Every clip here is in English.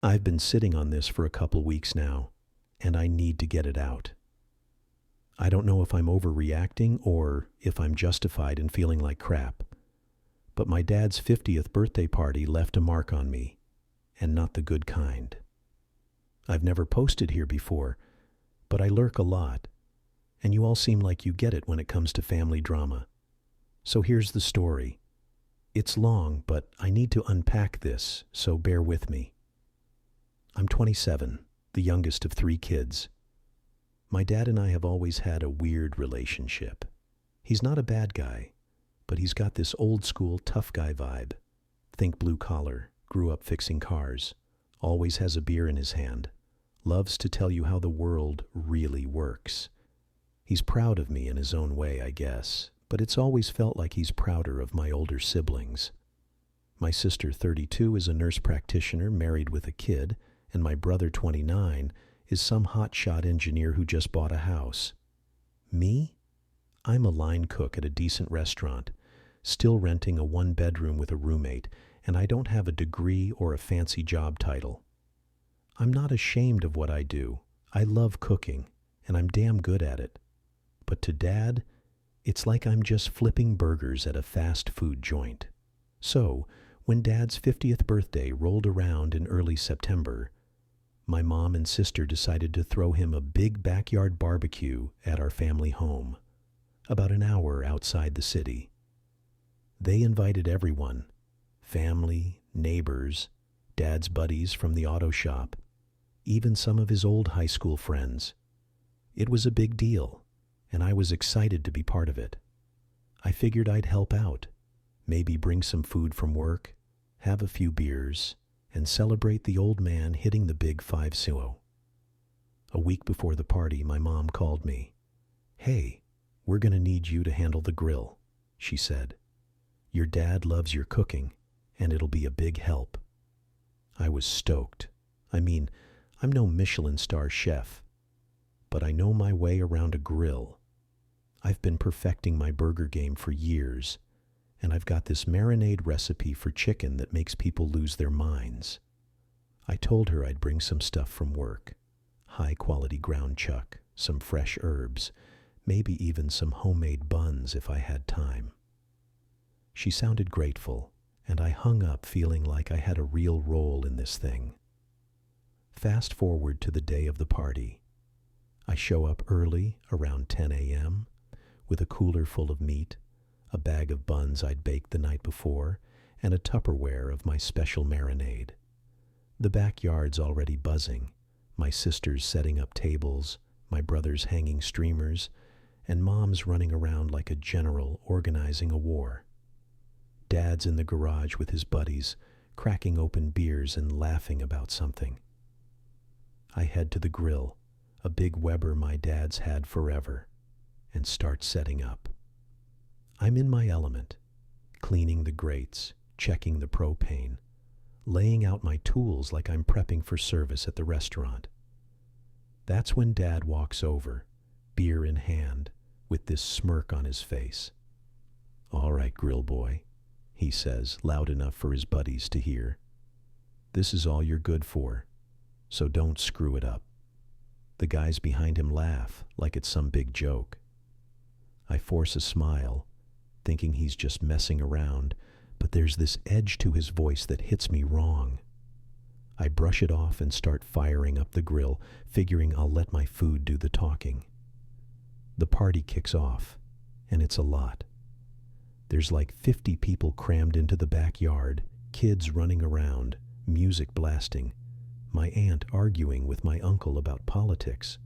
I've been sitting on this for a couple weeks now, and I need to get it out. I don't know if I'm overreacting or if I'm justified in feeling like crap, but my dad's 50th birthday party left a mark on me, and not the good kind. I've never posted here before, but I lurk a lot, and you all seem like you get it when it comes to family drama. So here's the story. It's long, but I need to unpack this, so bear with me. I'm 27, the youngest of 3 kids. My dad and I have always had a weird relationship. He's not a bad guy, but he's got this old-school tough guy vibe. Think blue collar, grew up fixing cars, always has a beer in his hand, loves to tell you how the world really works. He's proud of me in his own way, I guess, but it's always felt like he's prouder of my older siblings. My sister, 32, is a nurse practitioner married with a kid, and my brother, 29, is some hotshot engineer who just bought a house. Me? I'm a line cook at a decent restaurant, still renting a 1-bedroom with a roommate, and I don't have a degree or a fancy job title. I'm not ashamed of what I do. I love cooking, and I'm damn good at it. But to Dad, it's like I'm just flipping burgers at a fast food joint. So, when Dad's 50th birthday rolled around in early September, my mom and sister decided to throw him a big backyard barbecue at our family home, about an hour outside the city. They invited everyone, family, neighbors, Dad's buddies from the auto shop, even some of his old high school friends. It was a big deal, and I was excited to be part of it. I figured I'd help out, maybe bring some food from work, have a few beers, and celebrate the old man hitting the big 5-0. A week before the party, my mom called me. "Hey, we're going to need you to handle the grill," she said. "Your dad loves your cooking, and it'll be a big help." I was stoked. I mean, I'm no Michelin star chef, but I know my way around a grill. I've been perfecting my burger game for years, and I've got this marinade recipe for chicken that makes people lose their minds. I told her I'd bring some stuff from work, high-quality ground chuck, some fresh herbs, maybe even some homemade buns if I had time. She sounded grateful, and I hung up feeling like I had a real role in this thing. Fast forward to the day of the party. I show up early, around 10 a.m., with a cooler full of meat, a bag of buns I'd baked the night before, and a Tupperware of my special marinade. The backyard's already buzzing, my sister's setting up tables, my brother's hanging streamers, and Mom's running around like a general organizing a war. Dad's in the garage with his buddies, cracking open beers and laughing about something. I head to the grill, a big Weber my dad's had forever, and start setting up. I'm in my element, cleaning the grates, checking the propane, laying out my tools like I'm prepping for service at the restaurant. That's when Dad walks over, beer in hand, with this smirk on his face. "All right, grill boy," he says, loud enough for his buddies to hear. "This is all you're good for, so don't screw it up." The guys behind him laugh like it's some big joke. I force a smile, thinking he's just messing around, but there's this edge to his voice that hits me wrong. I brush it off and start firing up the grill, figuring I'll let my food do the talking. The party kicks off, and it's a lot. There's like 50 people crammed into the backyard, kids running around, music blasting, my aunt arguing with my uncle about politics.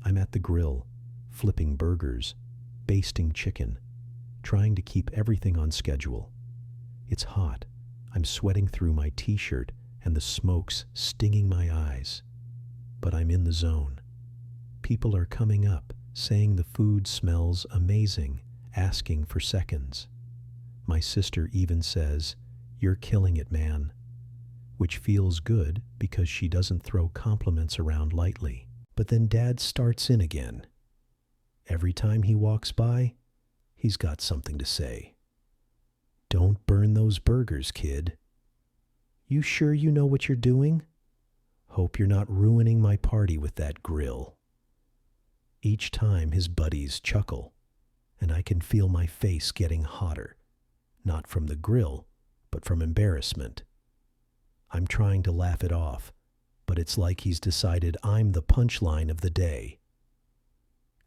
I'm at the grill, flipping burgers, basting chicken, trying to keep everything on schedule. It's hot. I'm sweating through my t-shirt and the smoke's stinging my eyes. But I'm in the zone. People are coming up, saying the food smells amazing, asking for seconds. My sister even says, "You're killing it, man," which feels good because she doesn't throw compliments around lightly. But then Dad starts in again. Every time he walks by, he's got something to say. "Don't burn those burgers, kid." "You sure you know what you're doing?" Hope you're not ruining my party with that grill." Each time his buddies chuckle, and I can feel my face getting hotter, not from the grill, but from embarrassment. I'm trying to laugh it off, but it's like he's decided I'm the punchline of the day.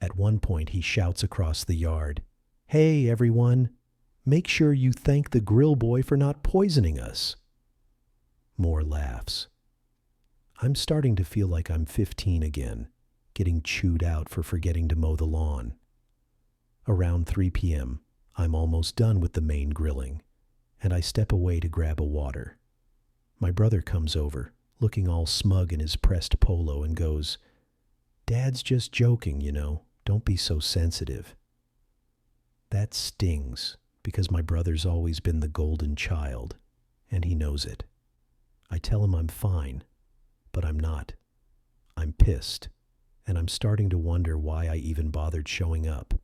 At one point, he shouts across the yard, "Hey, everyone, make sure you thank the grill boy for not poisoning us." More laughs. I'm starting to feel like I'm 15 again, getting chewed out for forgetting to mow the lawn. Around 3 p.m., I'm almost done with the main grilling, and I step away to grab a water. My brother comes over, looking all smug in his pressed polo, and goes, "Dad's just joking, you know. Don't be so sensitive." That stings, because my brother's always been the golden child, and he knows it. I tell him I'm fine, but I'm not. I'm pissed, and I'm starting to wonder why I even bothered showing up.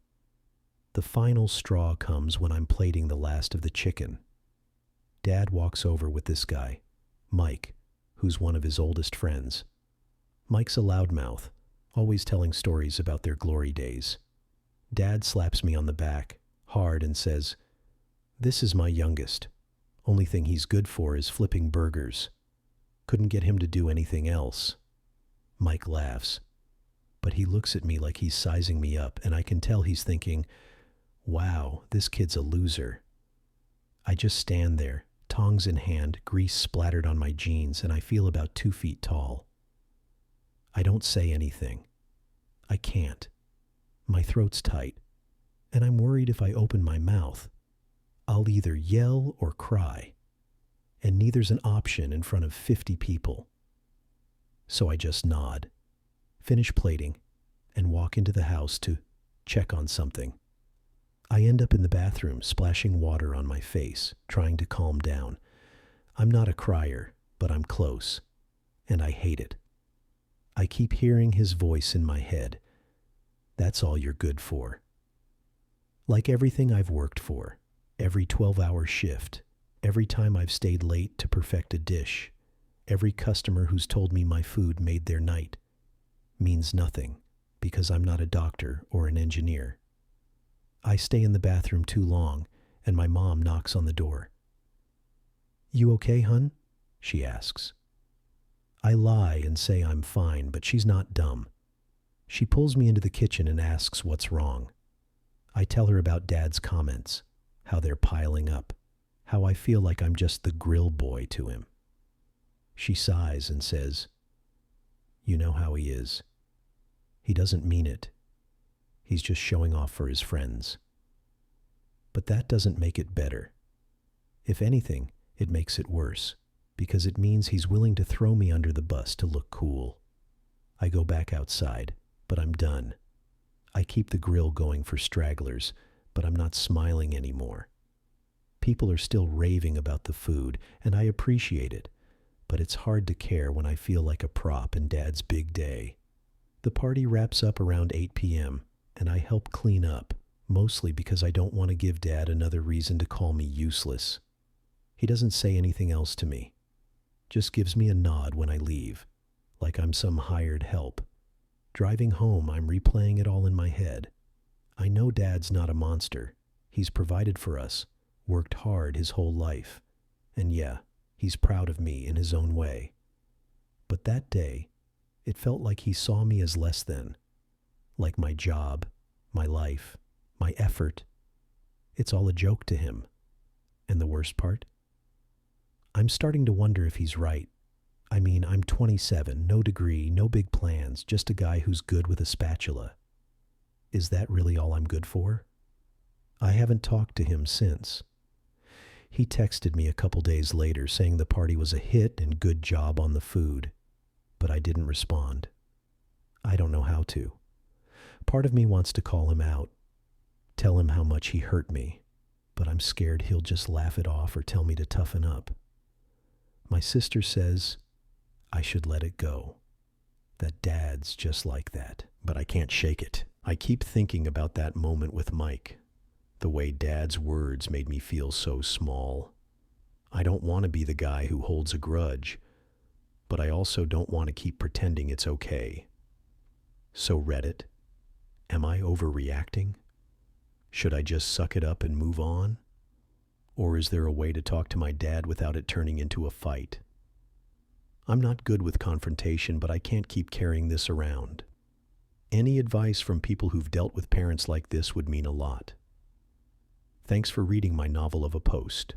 The final straw comes when I'm plating the last of the chicken. Dad walks over with this guy, Mike, who's one of his oldest friends. Mike's a loudmouth, always telling stories about their glory days. Dad slaps me on the back, hard, and says, "This is my youngest. Only thing he's good for is flipping burgers. Couldn't get him to do anything else." Mike laughs, but he looks at me like he's sizing me up, and I can tell he's thinking, "Wow, this kid's a loser." I just stand there, tongs in hand, grease splattered on my jeans, and I feel about 2 feet tall. I don't say anything. I can't. My throat's tight, and I'm worried if I open my mouth, I'll either yell or cry, and neither's an option in front of 50 people. So I just nod, finish plating, and walk into the house to check on something. I end up in the bathroom, splashing water on my face, trying to calm down. I'm not a crier, but I'm close, and I hate it. I keep hearing his voice in my head. "That's all you're good for." Like everything I've worked for, every 12-hour shift, every time I've stayed late to perfect a dish, every customer who's told me my food made their night, means nothing because I'm not a doctor or an engineer. I stay in the bathroom too long, and my mom knocks on the door. "You okay, hun?" she asks. I lie and say I'm fine, but she's not dumb. She pulls me into the kitchen and asks what's wrong. I tell her about Dad's comments, how they're piling up, how I feel like I'm just the grill boy to him. She sighs and says, "You know how he is. He doesn't mean it. He's just showing off for his friends." But that doesn't make it better. If anything, it makes it worse, because it means he's willing to throw me under the bus to look cool. I go back outside, but I'm done. I keep the grill going for stragglers, but I'm not smiling anymore. People are still raving about the food, and I appreciate it, but it's hard to care when I feel like a prop in Dad's big day. The party wraps up around 8 p.m., and I help clean up, mostly because I don't want to give Dad another reason to call me useless. He doesn't say anything else to me, just gives me a nod when I leave, like I'm some hired help. Driving home, I'm replaying it all in my head. I know Dad's not a monster. He's provided for us, worked hard his whole life, and yeah, he's proud of me in his own way. But that day, it felt like he saw me as less than, like my job, my life, my effort. It's all a joke to him. And the worst part? I'm starting to wonder if he's right. I mean, I'm 27, no degree, no big plans, just a guy who's good with a spatula. Is that really all I'm good for? I haven't talked to him since. He texted me a couple days later saying the party was a hit and good job on the food, but I didn't respond. I don't know how to. Part of me wants to call him out, tell him how much he hurt me, but I'm scared he'll just laugh it off or tell me to toughen up. My sister says I should let it go, that Dad's just like that, but I can't shake it. I keep thinking about that moment with Mike, the way Dad's words made me feel so small. I don't want to be the guy who holds a grudge, but I also don't want to keep pretending it's okay. So Reddit, am I overreacting? Should I just suck it up and move on? Or is there a way to talk to my dad without it turning into a fight? I'm not good with confrontation, but I can't keep carrying this around. Any advice from people who've dealt with parents like this would mean a lot. Thanks for reading my novel of a post.